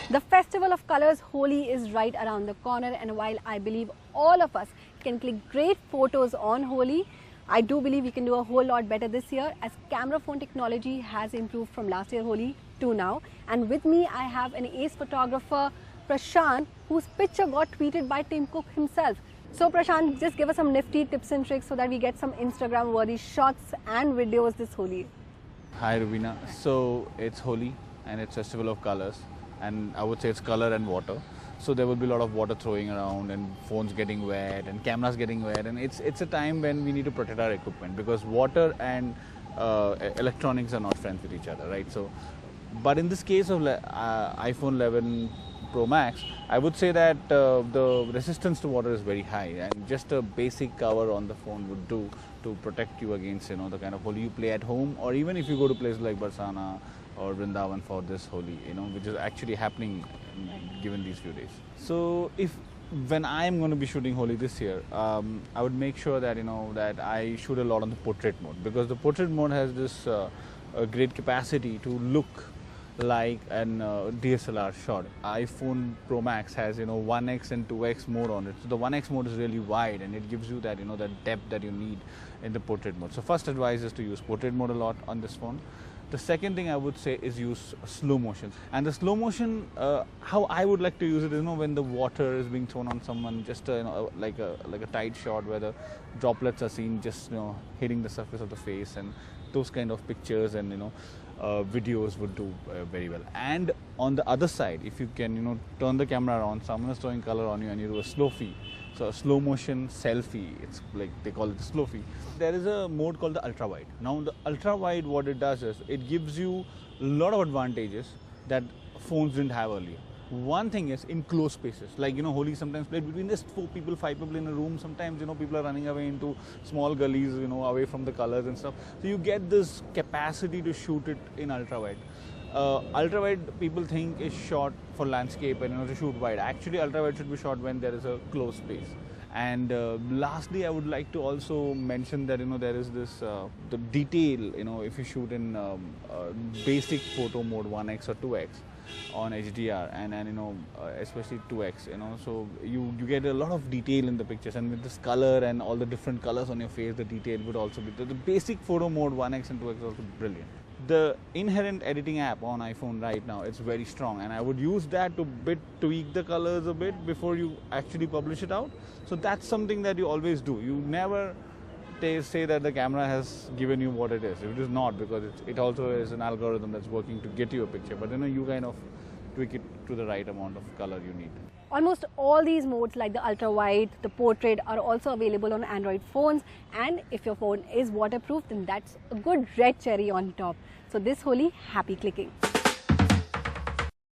The festival of colors Holi is right around the corner, and while I believe all of us can click great photos on Holi, I do believe we can do a whole lot better this year as camera phone technology has improved from last year Holi to now. And with me I have an ace photographer, Prashant, whose picture got tweeted by Tim Cook himself. So Prashant, just give us some nifty tips and tricks so that we get some Instagram worthy shots and videos this Holi. Hi Rubina. So it's Holi and it's Festival of Colors, and I would say it's color and water. So there will be a lot of water throwing around and phones getting wet and cameras getting wet, and it's a time when we need to protect our equipment because water and electronics are not friends with each other, right? So, but in this case of iPhone 11 Pro Max, I would say that the resistance to water is very high, and just a basic cover on the phone would do to protect you against the kind of Holi you play at home, or even if you go to places like Barsana or Vrindavan for this Holi, which is actually happening given these few days. So when I'm going to be shooting Holi this year, I would make sure that that I shoot a lot on the portrait mode, because the portrait mode has this a great capacity to look like an DSLR shot. iPhone Pro Max has 1x and 2x mode on it. So the 1x mode is really wide and it gives you that that depth that you need in the portrait mode. So first advice is to use portrait mode a lot on this phone. The second thing I would say is use slow motion. And the slow motion, how I would like to use it is when the water is being thrown on someone, just like a tight shot where the droplets are seen just hitting the surface of the face, and those kind of pictures and videos would do very well. And on the other side, if you can turn the camera around, someone is throwing color on you and you do a slow-fi. So a slow motion selfie, it's like they call it slow-fi. There is a mode called the ultra wide. Now the ultra wide, what it does is it gives you a lot of advantages that phones didn't have earlier. One thing is in close spaces, like Holi sometimes played between just 4 people, 5 people in a room. Sometimes people are running away into small gullies, away from the colors and stuff. So you get this capacity to shoot it in ultra wide. Ultra wide people think is shot for landscape and to shoot wide. Actually, ultra wide should be shot when there is a close space. And lastly, I would like to also mention that there is this the detail. If you shoot in basic photo mode 1x or 2x on HDR and especially 2x, so you get a lot of detail in the pictures, and with this color and all the different colors on your face, the detail would also be the basic photo mode 1x and 2x is also brilliant. The inherent editing app on iPhone right now, it's very strong, and I would use that to tweak the colors a bit before you actually publish it out. So that's something that you always do. You never say that the camera has given you what it is. It is not, because it also is an algorithm that's working to get you a picture, but you kind of tweak it to the right amount of color you need. Almost all these modes like the ultra wide, the portrait are also available on Android phones, and if your phone is waterproof, then that's a good red cherry on top. So this Holi, happy clicking.